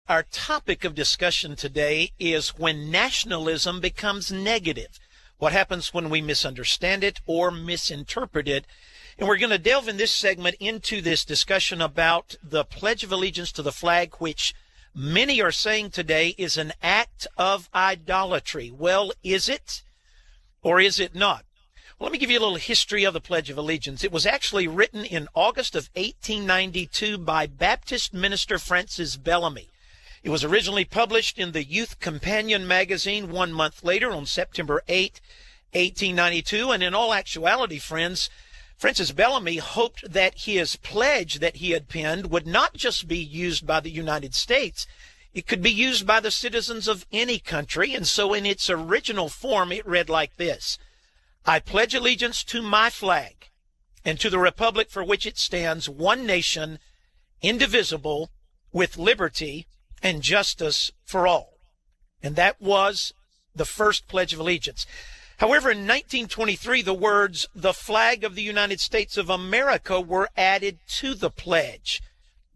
Our topic of discussion today is when nationalism becomes negative. What happens when we misunderstand it or misinterpret it? And we're going to delve in this segment into this discussion about the Pledge of Allegiance to the flag, which many are saying today is an act of idolatry. Well, is it or is it not? Well, let me give you a little history of the Pledge of Allegiance. It was actually written in August of 1892 by Baptist minister Francis Bellamy. It was originally published in the Youth Companion magazine 1 month later on September 8, 1892. And in all actuality, friends, Francis Bellamy hoped that his pledge that he had penned would not just be used by the United States. It could be used by the citizens of any country. And so in its original form, it read like this: I pledge allegiance to my flag and to the republic for which it stands, one nation, indivisible, with liberty and justice for all. And that was the first Pledge of Allegiance. However, in 1923, the words, the flag of the United States of America, were added to the pledge.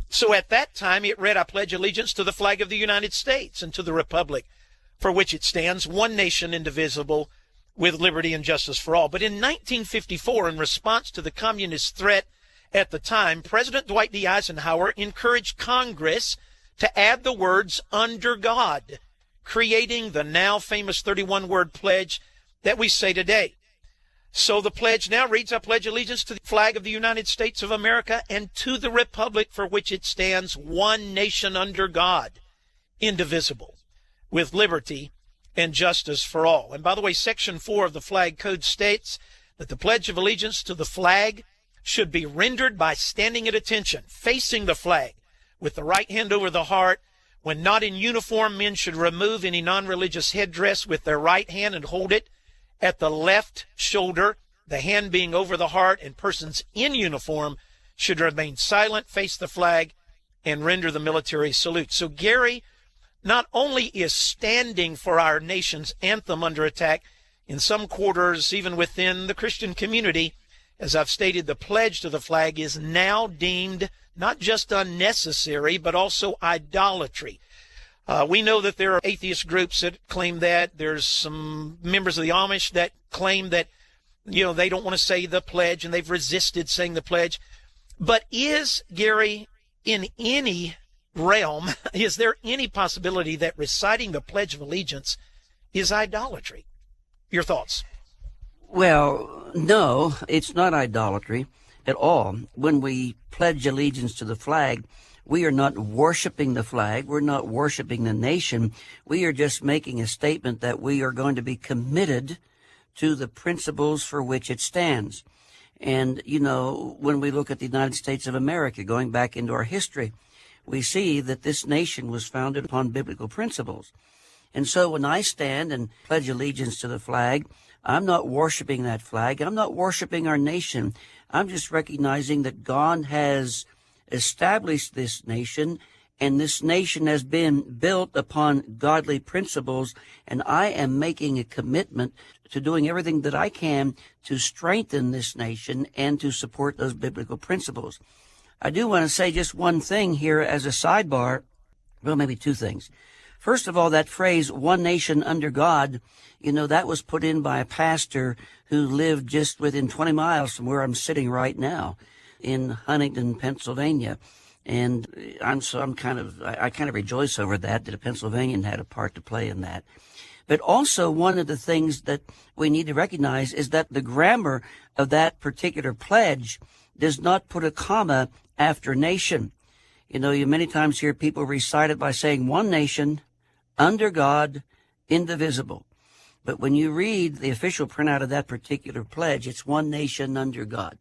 So at that time, it read, I pledge allegiance to the flag of the United States and to the republic for which it stands, one nation, indivisible, with liberty and justice for all. But in 1954, in response to the communist threat at the time, President Dwight D. Eisenhower encouraged Congress to add the words under God, creating the now famous 31-word pledge that we say today. So the pledge now reads, I pledge allegiance to the flag of the United States of America and to the republic for which it stands, one nation under God, indivisible, with liberty and justice for all. And by the way, Section 4 of the Flag Code states that the Pledge of Allegiance to the flag should be rendered by standing at attention, facing the flag, with the right hand over the heart. When not in uniform, men should remove any non-religious headdress with their right hand and hold it at the left shoulder, the hand being over the heart, and persons in uniform should remain silent, face the flag, and render the military salute. So Gary not only is standing for our nation's anthem under attack, in some quarters, even within the Christian community, as I've stated, the pledge to the flag is now deemed not just unnecessary, but also idolatry. We know that there are atheist groups that claim that. There's some members of the Amish that claim that, they don't want to say the pledge, and they've resisted saying the pledge. But is, Gary, in any realm, is there any possibility that reciting the Pledge of Allegiance is idolatry? Your thoughts? Well, no, it's not idolatry at all. When we pledge allegiance to the flag, we are not worshiping the flag. We're not worshiping the nation. We are just making a statement that we are going to be committed to the principles for which it stands. And, when we look at the United States of America, going back into our history, we see that this nation was founded upon biblical principles. And so when I stand and pledge allegiance to the flag, I'm not worshiping that flag. I'm not worshiping our nation. I'm just recognizing that God has established this nation, and this nation has been built upon godly principles, and I am making a commitment to doing everything that I can to strengthen this nation and to support those biblical principles. I do want to say just one thing here as a sidebar, well, maybe two things. First of all, that phrase, one nation under God, that was put in by a pastor who lived just within 20 miles from where I'm sitting right now in Huntington, Pennsylvania. And I kind of rejoice over that a Pennsylvanian had a part to play in that. But also one of the things that we need to recognize is that the grammar of that particular pledge does not put a comma after nation. You many times hear people recite it by saying one nation, under God, indivisible. But when you read the official printout of that particular pledge, it's one nation under God.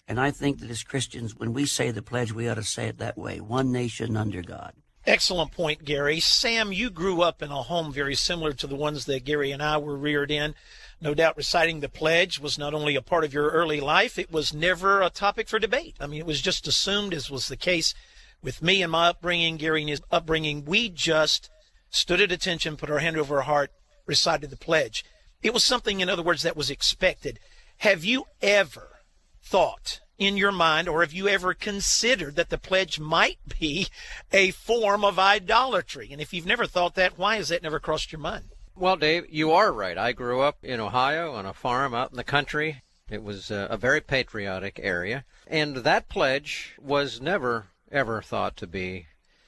And I think that as Christians, when we say the pledge, we ought to say it that way, one nation under God. Excellent point, Gary. Sam, you grew up in a home very similar to the ones that Gary and I were reared in. No doubt reciting the pledge was not only a part of your early life, it was never a topic for debate. I mean, it was just assumed, as was the case with me and my upbringing, Gary and his upbringing. We just stood at attention, put our hand over our heart, recited the pledge. It was something, in other words, that was expected. Have you ever thought in your mind, or have you ever considered that the pledge might be a form of idolatry? And if you've never thought that, why has that never crossed your mind? Well, Dave, you are right. I grew up in Ohio on a farm out in the country. It was a very patriotic area. And that pledge was never, ever thought to be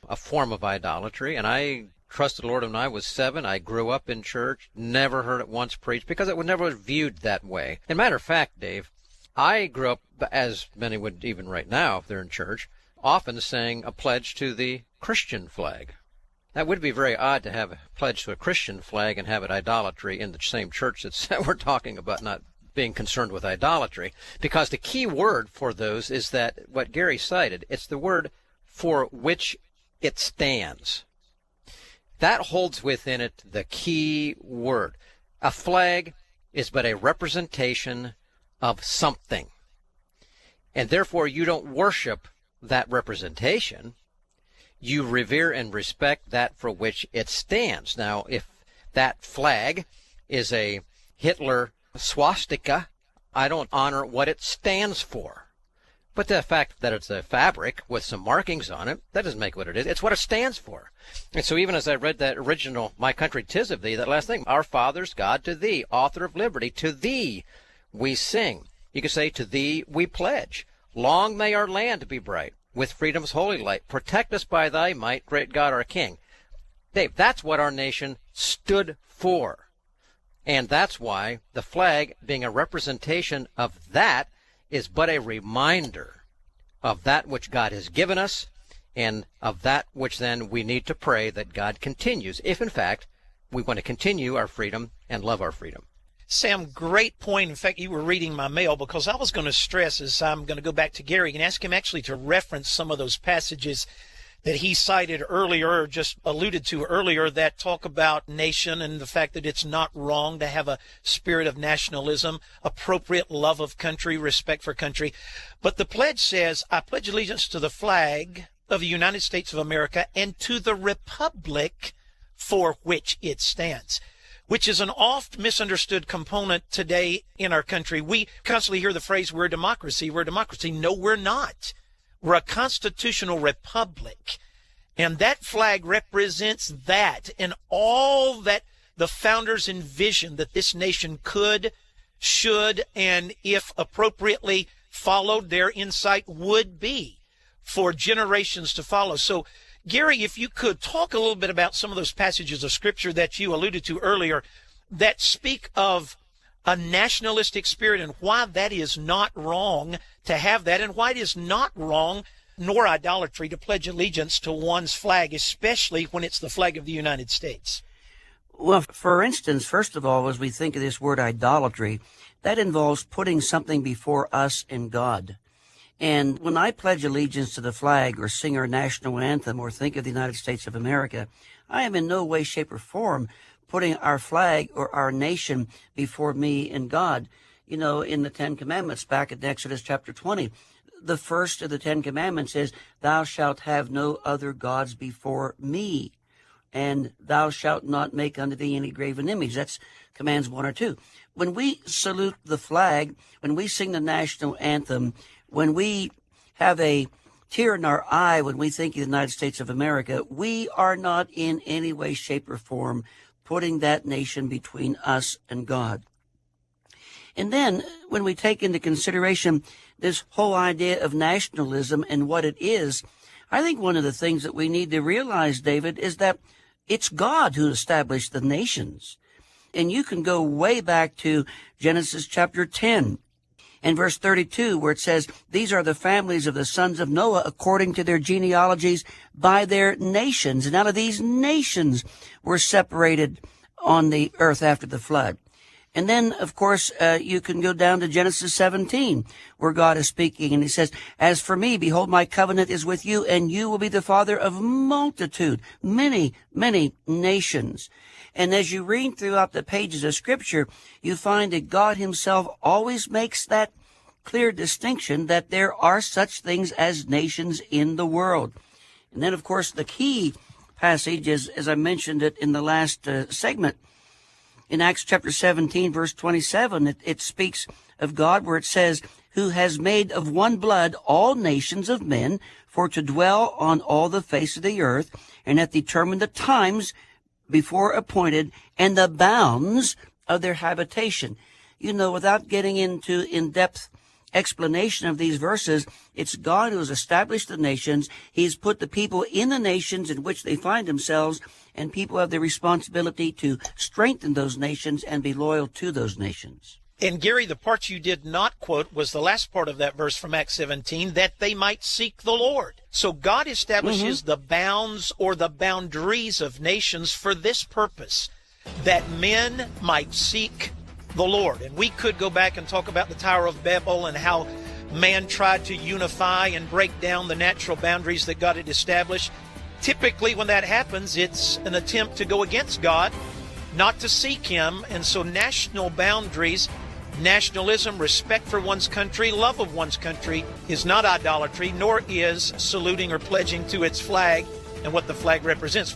a form of idolatry. And I trusted the Lord when I was 7. I grew up in church, never heard it once preached, because it was never viewed that way. As a matter of fact, Dave, I grew up, as many would even right now if they're in church, often saying a pledge to the Christian flag. That would be very odd to have a pledge to a Christian flag and have it idolatry in the same church that we're talking about not being concerned with idolatry, because the key word for those is that what Gary cited, it's the word for which it stands. That holds within it the key word. A flag is but a representation of something. And therefore you don't worship that representation. You revere and respect that for which it stands. Now, if that flag is a Hitler swastika, I don't honor what it stands for. But the fact that it's a fabric with some markings on it, that doesn't make what it is. It's what it stands for. And so even as I read that original, My Country 'Tis of Thee, that last thing, Our Fathers, God, to Thee, Author of Liberty, to Thee we sing. You could say, to Thee we pledge. Long may our land be bright, with freedom's holy light. Protect us by Thy might, great God our King. Dave, that's what our nation stood for. And that's why the flag, being a representation of that, is but a reminder of that which God has given us, and of that which then we need to pray that God continues, if in fact we want to continue our freedom and love our freedom. Sam, great point. In fact, you were reading my mail, because I was going to stress, as I'm going to go back to Gary and ask him actually to reference some of those passages that he cited earlier, or just alluded to earlier, that talk about nation and the fact that it's not wrong to have a spirit of nationalism, appropriate love of country, respect for country. But the pledge says, I pledge allegiance to the flag of the United States of America and to the republic for which it stands, which is an oft misunderstood component today in our country. We constantly hear the phrase, we're a democracy, we're a democracy. No, we're not. We're a constitutional republic. And that flag represents that, and all that the founders envisioned that this nation could, should, and if appropriately followed, their insight would be for generations to follow. So, Gary, if you could talk a little bit about some of those passages of Scripture that you alluded to earlier that speak of a nationalistic spirit and why that is not wrong to have that, and why it is not wrong nor idolatry to pledge allegiance to one's flag, especially when it's the flag of the United States. Well, for instance, first of all, as we think of this word idolatry, that involves putting something before us and God. And when I pledge allegiance to the flag or sing our national anthem or think of the United States of America, I am in no way, shape, or form putting our flag or our nation before me and God. You know, in the Ten Commandments, back in Exodus chapter 20, the first of the Ten Commandments is, thou shalt have no other gods before me, and thou shalt not make unto thee any graven image. That's commands 1 or 2. When we salute the flag, when we sing the national anthem, when we have a tear in our eye when we think of the United States of America, we are not in any way, shape, or form putting that nation between us and God. And then when we take into consideration this whole idea of nationalism and what it is, I think one of the things that we need to realize, David, is that it's God who established the nations. And you can go way back to Genesis chapter 10 and verse 32, where it says, these are the families of the sons of Noah according to their genealogies by their nations. And out of these nations were separated on the earth after the flood. And then, of course, you can go down to Genesis 17, where God is speaking, and he says, as for me, behold, my covenant is with you, and you will be the father of multitude, many, many nations. And as you read throughout the pages of Scripture, you find that God himself always makes that clear distinction that there are such things as nations in the world. And then, of course, the key passage is, as I mentioned it in the last segment, in Acts chapter 17, verse 27, it speaks of God where it says, who has made of one blood all nations of men for to dwell on all the face of the earth, and hath determined the times before appointed and the bounds of their habitation. You know, without getting into in-depth explanation of these verses, it's God who has established the nations. He's put the people in the nations in which they find themselves, and people have the responsibility to strengthen those nations and be loyal to those nations. And Gary, the part you did not quote was the last part of that verse from Acts 17, that they might seek the Lord. So God establishes the bounds or the boundaries of nations for this purpose, that men might seek the Lord. And we could go back and talk about the Tower of Babel and how man tried to unify and break down the natural boundaries that God had established. Typically, when that happens, it's an attempt to go against God, not to seek Him. And so national boundaries, nationalism, respect for one's country, love of one's country is not idolatry, nor is saluting or pledging to its flag and what the flag represents.